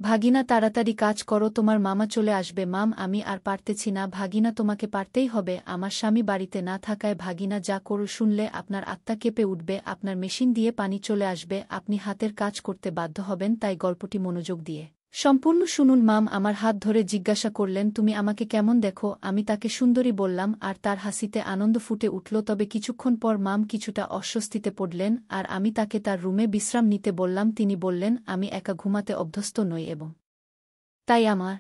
ভাগিনা তাড়াতাড়ি কাজ করো, তোমার মামা চলে আসবে। মাম, আমি আর পারতেছি না ভাগিনা, তোমাকে পারতেই হবে। আমার স্বামী বাড়িতে না থাকায় ভাগিনা যা করো শুনলে আপনার আত্মা কেঁপে উঠবে, আপনার মেশিন দিয়ে পানি চলে আসবে, আপনি হাতের কাজ করতে বাধ্য হবেন। তাই গল্পটি মনোযোগ দিয়ে সম্পূর্ণ শুনুন। মাম আমার হাত ধরে জিজ্ঞাসা করলেন, তুমি আমাকে কেমন দেখো? আমি তাকে সুন্দরী বললাম, আর তার হাসিতে আনন্দ ফুটে উঠল। তবে কিছুক্ষণ পর মাম কিছুটা অস্বস্তিতে পড়লেন, আর আমি তাকে তার রুমে বিশ্রাম নিতে বললাম। তিনি বললেন, আমি একা ঘুমাতে অভ্যস্ত নই এবং তাই আমার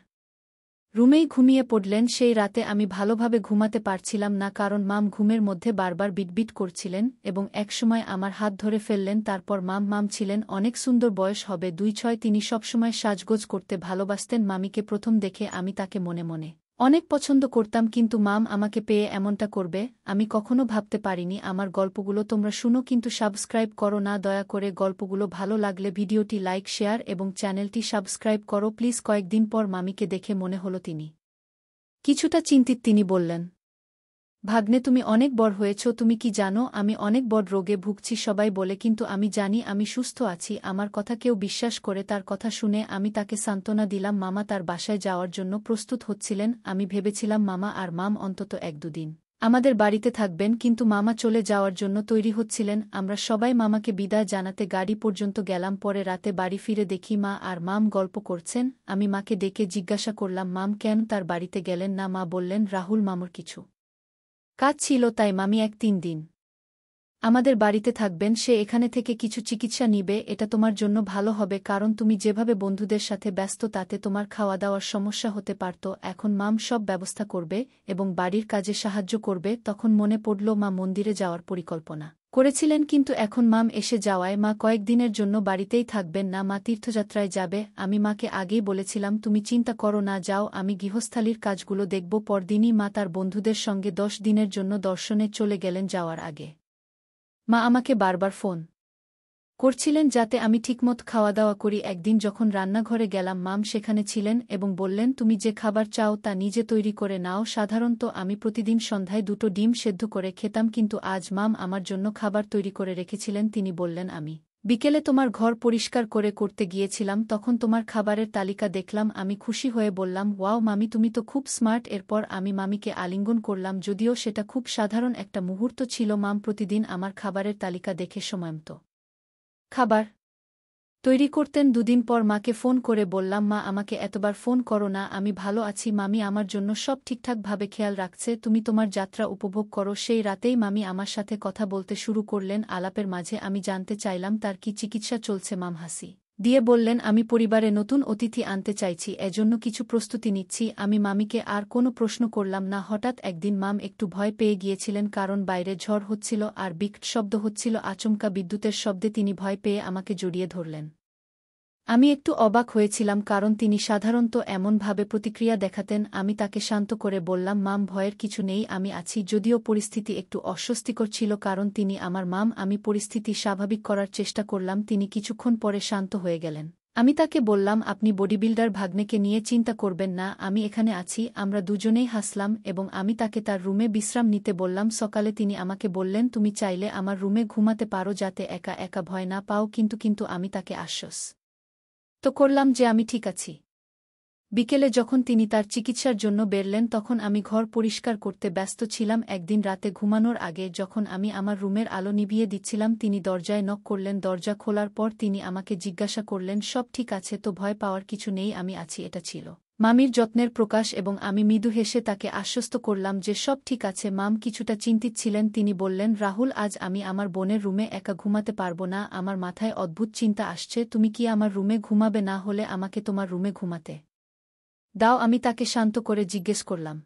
রুমেই ঘুমিয়ে পড়লেন। সেই রাতে আমি ভালোভাবে ঘুমাতে পারছিলাম না, কারণ মাম ঘুমের মধ্যে বারবার বিটবিট করছিলেন এবং একসময় আমার হাত ধরে ফেললেন। তারপর মাম ছিলেন অনেক সুন্দর, বয়স হবে 2-6। তিনি সবসময় সাজগোজ করতে ভালোবাসতেন। মামিকে প্রথম দেখে আমি তাকে মনে মনে অনেক পছন্দ করতাম, কিন্তু মাম আমাকে পেয়ে এমনটা করবে আমি কখনো ভাবতে পারিনি। আমার গল্পগুলো তোমরা শুনো, কিন্তু সাবস্ক্রাইব করো না দয়া করে। গল্পগুলো ভালো লাগলে ভিডিওটি লাইক, শেয়ার এবং চ্যানেলটি সাবস্ক্রাইব করো প্লিজ। কয়েকদিন পর মামিকে দেখে মনে হলো তিনি কিছুটা চিন্তিত। তিনি বললেন, ভাগ্নে, তুমি অনেক বড় হয়েছ। তুমি কি জানো আমি অনেক বড় রোগে ভুগছি? সবাই বলে, কিন্তু আমি জানি আমি সুস্থ আছি। আমার কথা কেউ বিশ্বাস করে? তার কথা শুনে আমি তাকে সান্ত্বনা দিলাম। মামা তার বাসায় যাওয়ার জন্য প্রস্তুত হচ্ছিলেন। আমি ভেবেছিলাম মামা আর মাম অন্তত 1-2 দিন আমাদের বাড়িতে থাকবেন, কিন্তু মামা চলে যাওয়ার জন্য তৈরি হচ্ছিলেন। আমরা সবাই মামাকে বিদায় জানাতে গাড়ি পর্যন্ত গেলাম। পরে রাতে বাড়ি ফিরে দেখি মা আর মাম গল্প করছেন। আমি মাকে ডেকে জিজ্ঞাসা করলাম, মাম কেন তার বাড়িতে গেলেন না? মা বললেন, রাহুল মামুর কিছু কাজ ছিল, তাই মামি 1-3 দিন আমাদের বাড়িতে থাকবেন। সে এখানে থেকে কিছু চিকিৎসা নিবে। এটা তোমার জন্য ভালো হবে, কারণ তুমি যেভাবে বন্ধুদের সাথে ব্যস্ত তাতে তোমার খাওয়া দাওয়ার সমস্যা হতে পারত। এখন মাম সব ব্যবস্থা করবে এবং বাড়ির কাজে সাহায্য করবে। তখন মনে পড়ল মা মন্দিরে যাওয়ার পরিকল্পনা করেছিলেন, কিন্তু এখন মাম এসে যাওয়ায় মা কয়েকদিনের জন্য বাড়িতেই থাকবেন না, মা তীর্থযাত্রায় যাবে। আমি মাকে আগেই বলেছিলাম, তুমি চিন্তা করো না, যাও, আমি গৃহস্থালির কাজগুলো দেখব। পরদিনই মা তার বন্ধুদের সঙ্গে 10 দিনের জন্য দর্শনে চলে গেলেন। যাওয়ার আগে মা আমাকে বারবার ফোন করছিলেন যাতে আমি ঠিকমত খাওয়া দাওয়া করি। একদিন যখন রান্নাঘরে গেলাম, মাম সেখানে ছিলেন এবং বললেন, তুমি যে খাবার চাও তা নিজে তৈরি করে নাও। সাধারণত আমি প্রতিদিন সন্ধ্যায় 2টো ডিম সেদ্ধ করে খেতাম, কিন্তু আজ মাম আমার জন্য খাবার তৈরি করে রেখেছিলেন। তিনি বললেন, আমি বিকেলে তোমার ঘর পরিষ্কার করতে গিয়েছিলাম, তখন তোমার খাবারের তালিকা দেখলাম। আমি খুশি হয়ে বললাম, ওয়াও মামি, তুমি তো খুব স্মার্ট। এরপর আমি মামিকে আলিঙ্গন করলাম, যদিও সেটা খুব সাধারণ একটা মুহূর্ত ছিল। মাম প্রতিদিন আমার খাবারের তালিকা দেখে সময়মতো খাবার তৈরি করতেন। 2 দিন পর মাকে ফোন করে বললাম, মা, আমাকে এতবার ফোন করো না, আমি ভালো আছি। মামি আমার জন্য সব ঠিকঠাকভাবে খেয়াল রাখছে, তুমি তোমার যাত্রা উপভোগ করো। সেই রাতেই মামি আমার সাথে কথা বলতে শুরু করলেন। আলাপের মাঝে আমি জানতে চাইলাম তার কি চিকিৎসা চলছে। মাম হাসি দিয়ে বললেন, আমি পরিবারে নতুন অতিথি আনতে চাইছি, এজন্য কিছু প্রস্তুতি নিচ্ছি। আমি মামিকে আর কোনো প্রশ্ন করলাম না। হঠাৎ একদিন মাম একটু ভয় পেয়ে গিয়েছিলেন, কারণ বাইরে ঝড় হচ্ছিল আর বিকট শব্দ হচ্ছিল। আচমকা বিদ্যুতের শব্দে তিনি ভয় পেয়ে আমাকে জড়িয়ে ধরলেন। আমি একটু অবাক হয়েছিলাম, কারণ তিনি সাধারণত এমনভাবে প্রতিক্রিয়া দেখাতেন। আমি তাকে শান্ত করে বললাম, মাম, ভয়ের কিছু নেই, আমি আছি। যদিও পরিস্থিতি একটু অস্বস্তিকর ছিল, কারণ তিনি আমার মাম। আমি পরিস্থিতি স্বাভাবিক করার চেষ্টা করলাম। তিনি কিছুক্ষণ পরে শান্ত হয়ে গেলেন। আমি তাকে বললাম, আপনি বডিবিল্ডার ভাগ্নেকে নিয়ে চিন্তা করবেন না, আমি এখানে আছি। আমরা দুজনেই হাসলাম এবং আমি তাকে তার রুমে বিশ্রাম নিতে বললাম। সকালে তিনি আমাকে বললেন, তুমি চাইলে আমার রুমে ঘুমাতে পারো, যাতে একা একা ভয় না পাও। কিন্তু আমি তাকে আশ্বাস তো করলাম যে আমি ঠিক আছি। বিকেলে যখন তিনি তার চিকিৎসার জন্য বেরলেন, তখন আমি ঘর পরিষ্কার করতে ব্যস্ত ছিলাম। একদিন রাতে ঘুমানোর আগে যখন আমি আমার রুমের আলো নিভিয়ে দিচ্ছিলাম, তিনি দরজায় নক করলেন। দরজা খোলার পর তিনি আমাকে জিজ্ঞাসা করলেন, সব ঠিক আছে তো? ভয় পাওয়ার কিছু নেই, আমি আছি। এটা ছিল মামির যত্নের প্রকাশ এবং আমি মৃদু হেসে তাকে আশ্বস্ত করলাম যে সব ঠিক আছে। মাম কিছুটা চিন্তিত ছিলেন। তিনি বললেন, রাহুল, আজ আমি আমার বোনের রুমে একা ঘুমাতে পারবো না। আমার মাথায় অদ্ভুত চিন্তা আসছে। তুমি কি আমার রুমে ঘুমাবে? না হলে আমাকে তোমার রুমে ঘুমাতে দাও। আমি তাকে শান্ত করে জিজ্ঞেস করলাম,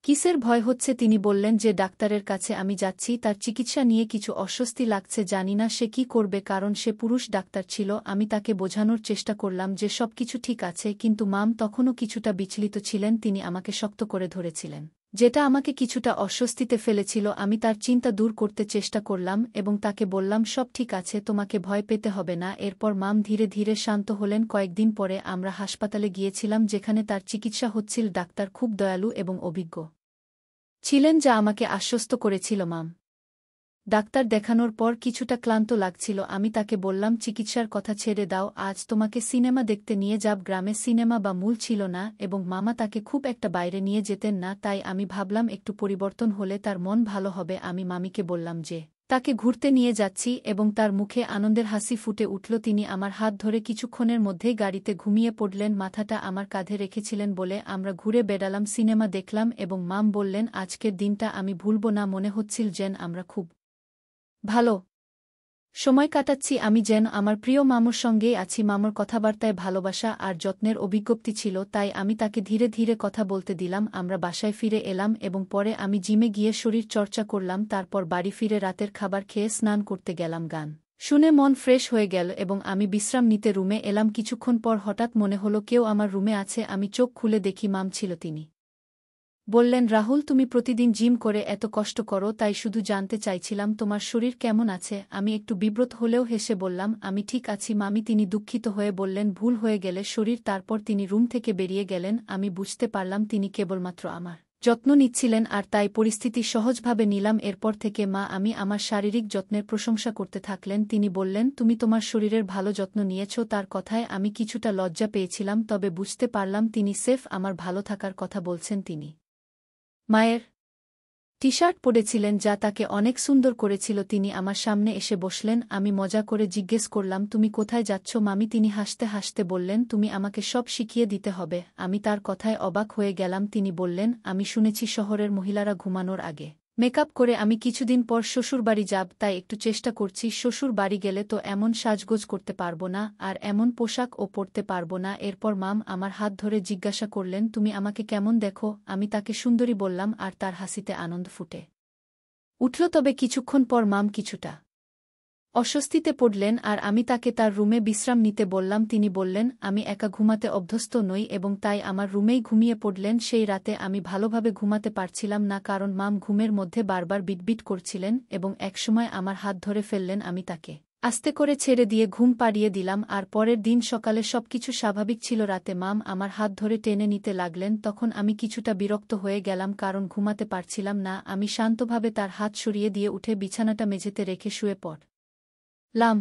কিসের ভয় হচ্ছে? তিনি বললেন যে ডাক্তারের কাছে আমি যাচ্ছি, তার চিকিৎসা নিয়ে কিছু অস্বস্তি লাগছে। জানি না সে কি করবে, কারণ সে পুরুষ ডাক্তার ছিল। আমি তাকে বোঝানোর চেষ্টা করলাম যে সবকিছু ঠিক আছে, কিন্তু মাম তখনও কিছুটা বিচলিত ছিলেন। তিনি আমাকে শক্ত করে ধরেছিলেন, যেটা আমাকে কিছুটা অস্বস্তিতে ফেলেছিল। আমি তার চিন্তা দূর করতে চেষ্টা করলাম এবং তাকে বললাম, সব ঠিক আছে, তোমাকে ভয় পেতে হবে না। এরপর মাম ধীরে ধীরে শান্ত হলেন। কয়েকদিন পরে আমরা হাসপাতালে গিয়েছিলাম, যেখানে তার চিকিৎসা হচ্ছিল। ডাক্তার খুব দয়ালু এবং অভিজ্ঞ ছিলেন, যা আমাকে আশ্বস্ত করেছিল। মাম ডাক্তার দেখানোর পর কিছুটা ক্লান্ত লাগছিল। আমি তাকে বললাম, চিকিৎসার কথা ছেড়ে দাও, আজ তোমাকে সিনেমা দেখতে নিয়ে যাব। গ্রামে সিনেমা বা মূল ছিল না এবং মামা তাকে খুব একটা বাইরে নিয়ে যেতেন না, তাই আমি ভাবলাম একটু পরিবর্তন হলে তার মন ভালো হবে। আমি মামিকে বললাম যে তাকে ঘুরতে নিয়ে যাচ্ছি এবং তার মুখে আনন্দের হাসি ফুটে উঠল। তিনি আমার হাত ধরে কিছুক্ষণের মধ্যেই গাড়িতে ঘুমিয়ে পড়লেন। মাথাটা আমার কাঁধে রেখেছিলেন বলে আমরা ঘুরে বেড়ালাম, সিনেমা দেখলাম এবং মাম বললেন, আজকের দিনটা আমি ভুলব না। মনে হচ্ছিল যেন আমরা খুব ভালো সময় কাটাচ্ছি, আমি যেন আমার প্রিয় মামুর সঙ্গেই আছি। মামুর কথাবার্তায় ভালোবাসা আর যত্নের অভিজ্ঞপ্তি ছিল, তাই আমি তাকে ধীরে ধীরে কথা বলতে দিলাম। আমরা বাসায় ফিরে এলাম এবং পরে আমি জিমে গিয়ে শরীর চর্চা করলাম। তারপর বাড়ি ফিরে রাতের খাবার খেয়ে স্নান করতে গেলাম। গান শুনে মন ফ্রেশ হয়ে গেল এবং আমি বিশ্রাম নিতে রুমে এলাম। কিছুক্ষণ পর হঠাৎ মনে হলো কেউ আমার রুমে আছে। আমি চোখ খুলে দেখি মাম ছিল। তিনি বললেন, রাহুল, তুমি প্রতিদিন জিম করে এত কষ্ট করো, তাই শুধু জানতে চাইছিলাম তোমার শরীর কেমন আছে। আমি একটু বিব্রত হলেও হেসে বললাম, আমি ঠিক আছি মামি। তিনি দুঃখিত হয়ে বললেন, ভুল হয়ে গেলে শরীর। তারপর তিনি রুম থেকে বেরিয়ে গেলেন। আমি বুঝতে পারলাম তিনি কেবলমাত্র আমার যত্ন নিচ্ছিলেন আর তাই পরিস্থিতি সহজভাবে নিলাম। এরপর থেকে মা আমি আমার শারীরিক যত্নের প্রশংসা করতে থাকলেন। তিনি বললেন, তুমি তোমার শরীরের ভালো যত্ন নিয়েছ। তার কথায় আমি কিছুটা লজ্জা পেয়েছিলাম, তবে বুঝতে পারলাম তিনি সেফ আমার ভালো থাকার কথা বলছেন। তিনি মায়ের টি-শার্ট পরেছিলেন যা তাকে অনেক সুন্দর করেছিল। তিনি আমার সামনে এসে বসলেন। আমি মজা করে জিজ্ঞেস করলাম, তুমি কোথায় যাচ্ছ মামি? তিনি হাসতে হাসতে বললেন, তুমি আমাকে সব শিখিয়ে দিতে হবে। আমি তার কথায় অবাক হয়ে গেলাম। তিনি বললেন, আমি শুনেছি শহরের মহিলারা ঘুমানোর আগে মেকআপ করে। আমি কিছুদিন পর শ্বশুরবাড়ি যাব, তাই একটু চেষ্টা করছি। শ্বশুর বাড়ি গেলে তো এমন সাজগোজ করতে পারব না আর এমন পোশাকও পরতে পারব না। এরপর মাম আমার হাত ধরে জিজ্ঞাসা করলেন, তুমি আমাকে কেমন দেখো? আমি তাকে সুন্দরী বললাম আর তার হাসিতে আনন্দ ফুটে উঠল। তবে কিছুক্ষণ পর মাম কিছুটা অস্বস্তিতে পড়লেন আর আমি তাকে তার রুমে বিশ্রাম নিতে বললাম। তিনি বললেন, আমি একা ঘুমাতে অভ্যস্ত নই এবং তাই আমার রুমেই ঘুমিয়ে পড়লেন। সেই রাতে আমি ভালোভাবে ঘুমাতে পারছিলাম না, কারণ মাম ঘুমের মধ্যে বারবার বিটবিট করছিলেন এবং একসময় আমার হাত ধরে ফেললেন। আমি তাকে আস্তে করে ছেড়ে দিয়ে ঘুম পাড়িয়ে দিলাম আর পরের দিন সকালে সবকিছু স্বাভাবিক ছিল। রাতে মাম আমার হাত ধরে টেনে নিতে লাগলেন, তখন আমি কিছুটা বিরক্ত হয়ে গেলাম কারণ ঘুমাতে পারছিলাম না। আমি শান্তভাবে তার হাত সরিয়ে দিয়ে উঠে বিছানাটা মেঝেতে রেখে শুয়ে পড়লাম।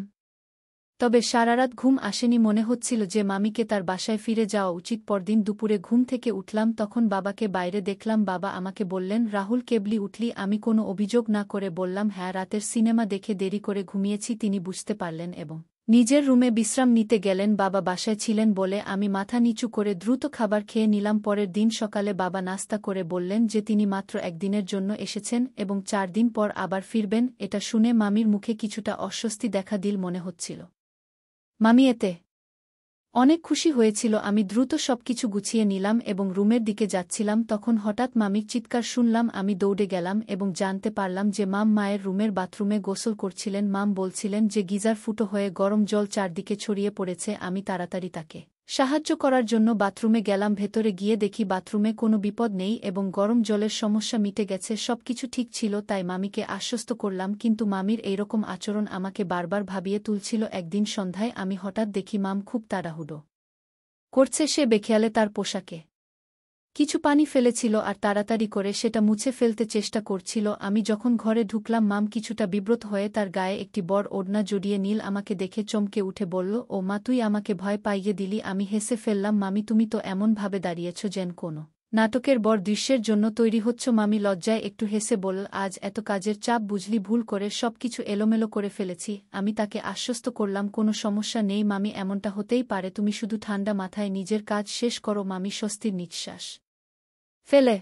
তবে সারারাত ঘুম আসেনি। মনে হচ্ছিল যে মামিকে তার বাসায় ফিরে যাওয়া উচিত। পরদিন দুপুরে ঘুম থেকে উঠলাম, তখন বাবাকে বাইরে দেখলাম। বাবা আমাকে বললেন, রাহুল, কেবলি উঠলি? আমি কোনো অভিযোগ না করে বললাম, হ্যাঁ, রাতের সিনেমা দেখে দেরি করে ঘুমিয়েছি। তিনি বুঝতে পারলেন এবং নিজের রুমে বিশ্রাম নিতে গেলেন। বাবা বাসায় ছিলেন বলে আমি মাথা নিচু করে দ্রুত খাবার খেয়ে নিলাম। পরের দিন সকালে বাবা নাস্তা করে বললেন যে তিনি মাত্র একদিনের জন্য এসেছেন এবং 4 দিন পর আবার ফিরবেন। এটা শুনে মামির মুখে কিছুটা অস্বস্তি দেখা দিল মনে হচ্ছিল। মামি এতে অনেক খুশি হয়েছিল। আমি দ্রুত সবকিছু গুছিয়ে নিলাম এবং রুমের দিকে যাচ্ছিলাম, তখন হঠাৎ মামির চিৎকার শুনলাম। আমি দৌড়ে গেলাম এবং জানতে পারলাম যে মাম মায়ের রুমের বাথরুমে গোসল করছিলেন। মাম বলছিলেন যে গিজার ফুটো হয়ে গরম জল চারদিকে ছড়িয়ে পড়েছে। আমি তাড়াতাড়ি তাকে সাহায্য করার জন্য বাথরুমে গেলাম। ভেতরে গিয়ে দেখি বাথরুমে কোনো বিপদ নেই এবং গরম জলের সমস্যা মিটে গেছে। সবকিছু ঠিক ছিল, তাই মামিকে আশ্বস্ত করলাম। কিন্তু মামির এইরকম আচরণ আমাকে বারবার ভাবিয়ে তুলছিল। একদিন সন্ধ্যায় আমি হঠাৎ দেখি মাম খুব তাড়াহুড়ো করছে। সে বেখেয়ালে তার পোশাকে কিছু পানি ফেলেছিল আর তাড়াতাড়ি করে সেটা মুছে ফেলতে চেষ্টা করছিল। আমি যখন ঘরে ঢুকলাম, মাম কিছুটা বিব্রত হয়ে তার গায়ে একটি বড় ওড়না জড়িয়ে নীল। আমাকে দেখে চমকে উঠে বলল, ও মা, তুই আমাকে ভয় পাইয়ে দিলি। আমি হেসে ফেললাম, মামি, তুমি তো এমনভাবে দাঁড়িয়েছ যেন কোনো নাটকের বড় দৃশ্যের জন্য তৈরি হচ্ছ। মামি লজ্জায় একটু হেসে বলল, আজ এত কাজের চাপ, বুঝলি, ভুল করে সবকিছু এলোমেলো করে ফেলেছি। আমি তাকে আশ্বস্ত করলাম, কোনো সমস্যা নেই মামি, এমনটা হতেই পারে, তুমি শুধু ঠান্ডা মাথায় নিজের কাজ শেষ করো। মামি স্বস্তির নিঃশ্বাস ফেলে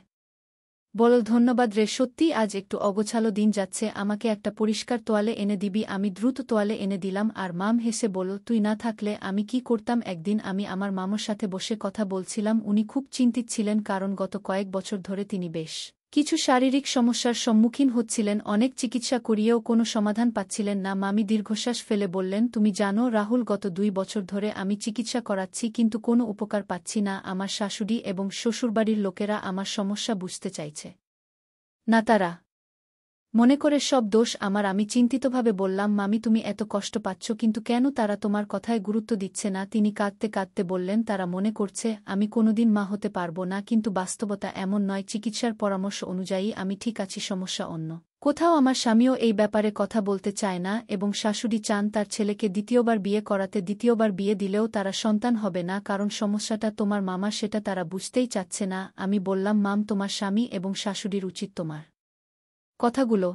বলল, ধন্যবাদ রে, সত্যি আজ একটু অগোছালো দিন যাচ্ছে, আমাকে একটা পরিষ্কার তোয়ালে এনে দিবি? আমি দ্রুত তোয়ালে এনে দিলাম আর মাম হেসে বলল, তুই না থাকলে আমি কি করতাম? একদিন আমি আমার মামার সাথে বসে কথা বলছিলাম। উনি খুব চিন্তিত ছিলেন কারণ গত কয়েক বছর ধরে তিনি বেশ কিছু শারীরিক সমস্যার সম্মুখীন হচ্ছিলেন। অনেক চিকিৎসা করিয়েও কোনো সমাধান পাচ্ছিলেন না। মামি দীর্ঘশ্বাস ফেলে বললেন, তুমি জানো রাহুল, গত 2 বছর ধরে আমি চিকিৎসা করাচ্ছি কিন্তু কোনো উপকার পাচ্ছি না। আমার শাশুড়ি এবং শ্বশুরবাড়ির লোকেরা আমার সমস্যা বুঝতে চাইছে না, তারা মনে করে সব দোষ আমার। আমি চিন্তিতভাবে বললাম, মামি, তুমি এত কষ্ট পাচ্ছ কিন্তু কেন? তারা তোমার কথায় গুরুত্ব দিচ্ছে না। তিনি কাঁদতে কাঁদতে বললেন, তারা মনে করছে আমি কোনোদিন মা হতে পারব না, কিন্তু বাস্তবতা এমন নয়। চিকিৎসার পরামর্শ অনুযায়ী আমি ঠিক আছি, সমস্যা অন্য কোথাও আমার স্বামীও এই ব্যাপারে কথা বলতে চায় না এবং শাশুড়ি চান তার ছেলেকে দ্বিতীয়বার বিয়ে করাতে। দ্বিতীয়বার বিয়ে দিলেও তারা সন্তান হবে না, কারণ সমস্যাটা তোমার মামা, সেটা তারা বুঝতেই চাচ্ছে না। আমি বললাম, মাম, তোমার স্বামী এবং শাশুড়ির উচিত তোমার কথাগুলো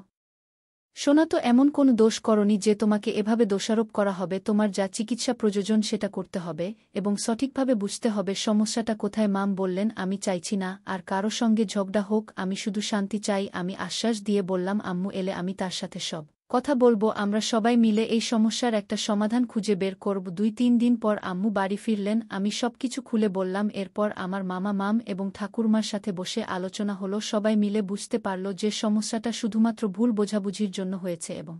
শোনা। তো এমন কোনো দোষ করনি যে তোমাকে এভাবে দোষারোপ করা হবে। তোমার যা চিকিৎসা প্রয়োজন সেটা করতে হবে এবং সঠিকভাবে বুঝতে হবে সমস্যাটা কোথায়। মাম বললেন, আমি চাইছি না আর কারো সঙ্গে ঝগড়া হোক, আমি শুধু শান্তি চাই। আমি আশ্বাস দিয়ে বললাম, আম্মু এলে আমি তার সাথে সব কথা বলবো, আমরা সবাই মিলে এই সমস্যার একটা সমাধান খুঁজে বের করব। 2-3 দিন পর আম্মু বাড়ি ফিরলেন। আমি সবকিছু খুলে বললাম। এরপর আমার মামা, মাম এবং ঠাকুরমার সাথে বসে আলোচনা হলো। সবাই মিলে বুঝতে পারল যে সমস্যাটা শুধুমাত্র ভুল বোঝাবুঝির জন্য হয়েছে এবং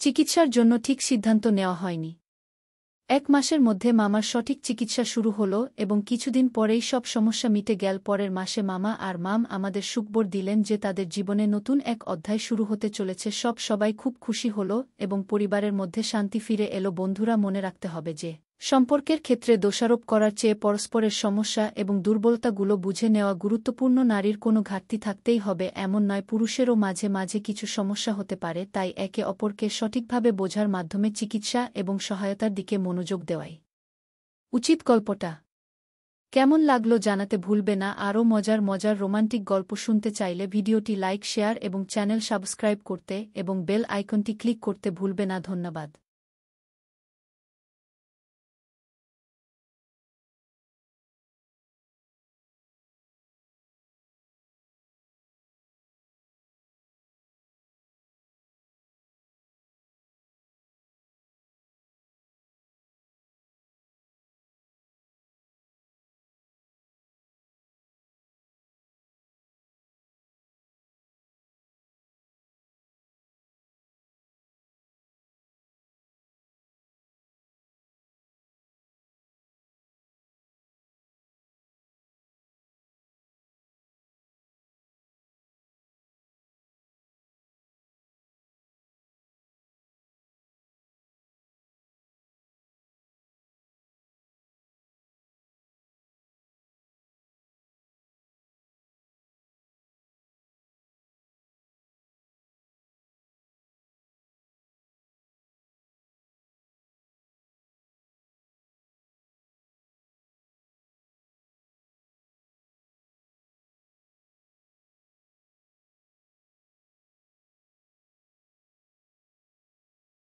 চিকিৎসার জন্য ঠিক সিদ্ধান্ত নেওয়া হয়নি। 1 মাসের মধ্যে মামার সঠিক চিকিৎসা শুরু হলো এবং কিছুদিন পরেই সব সমস্যা মিটে গেল। পরের মাসে মামা আর মাম আমাদের সুখবর দিলেন যে তাদের জীবনে নতুন এক অধ্যায় শুরু হতে চলেছে। সবাই খুব খুশি হল এবং পরিবারের মধ্যে শান্তি ফিরে এলো। বন্ধুরা, মনে রাখতে হবে যে সম্পর্কের ক্ষেত্রে দোষারোপ করার চেয়ে পরস্পরের সমস্যা এবং দুর্বলতাগুলো বুঝে নেওয়া গুরুত্বপূর্ণ। নারীর কোনো ঘাটতি থাকতেই হবে এমন নয়, পুরুষেরও মাঝে মাঝে কিছু সমস্যা হতে পারে। তাই একে অপরকে সঠিকভাবে বোঝার মাধ্যমে চিকিৎসা এবং সহায়তার দিকে মনোযোগ দেওয়াই উচিত। গল্পটা কেমন লাগলো জানাতে ভুলবে না। আরও মজার রোমান্টিক গল্প শুনতে চাইলে ভিডিওটি লাইক, শেয়ার এবং চ্যানেল সাবস্ক্রাইব করতে এবং বেল আইকনটি ক্লিক করতে ভুলবে না। ধন্যবাদ।